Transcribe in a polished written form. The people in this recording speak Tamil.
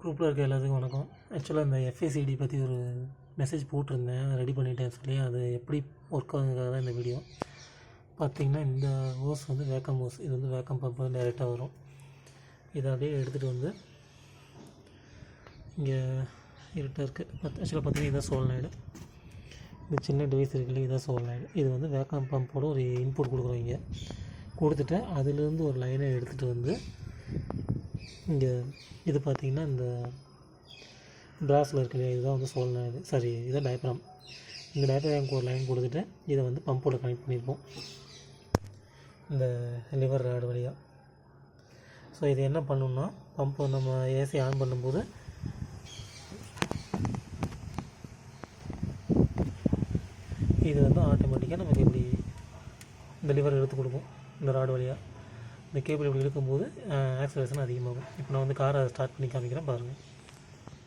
குரூப்பில் இருக்க எல்லாத்துக்கும் வணக்கம். ஆக்சுவலாக இந்த எஃப்ஏசிடி பற்றி ஒரு மெசேஜ் போட்டிருந்தேன், ரெடி பண்ணிட்டேன்னு சொல்லி. அது எப்படி ஒர்க் ஆகுங்கிறத தான் இந்த வீடியோ. பார்த்திங்கன்னா இந்த ஹோஸ் வந்து வேக்கம் ஹோஸ். இது வந்து வேக்கம் பம்ப் வந்து டைரெக்டாக வரும். இதை அப்படியே எடுத்துகிட்டு வந்து இங்கே இருட்டாக இருக்குது. ஆக்சுவலாக பார்த்திங்கன்னா இதுதான் சோல்நாய்டு. இந்த சின்ன டிவைஸ் இருக்குல்ல, இதுதான் சோல்நாய்டு. இது வந்து வேக்கம் பம்போட ஒரு இன்புட் கொடுக்குறோம். இங்கே கொடுத்துட்டு அதுலேருந்து ஒரு லைனை எடுத்துகிட்டு வந்து இங்கே இது பார்த்திங்கன்னா இந்த பிராஸில் இருக்கு இல்லையா, இதுதான் வந்து சோல்நாய்டு. சாரி, இதுதான் டயப்ராம். இந்த டயப்ராமுக்கு ஒரு லைன் கொடுத்துட்டு இதை வந்து பம்போட கனெக்ட் பண்ணியிருப்போம் இந்த லிவர் ராடு வழியாக. ஸோ இது என்ன பண்ணணும்னா, பம்பு நம்ம ஏசி ஆன் பண்ணும்போது இது வந்து ஆட்டோமேட்டிக்காக நமக்கு இப்படி இந்த லிவர் எடுத்து கொடுக்கும். இந்த ராடு வழியாக இந்த கேபிள் இப்படி இழுக்கும்போது ஆக்சலேஷன் அதிகமாகும். இப்போ நான் வந்து காரை ஸ்டார்ட் பண்ணி காமிக்கிறேன் பாருங்கள்.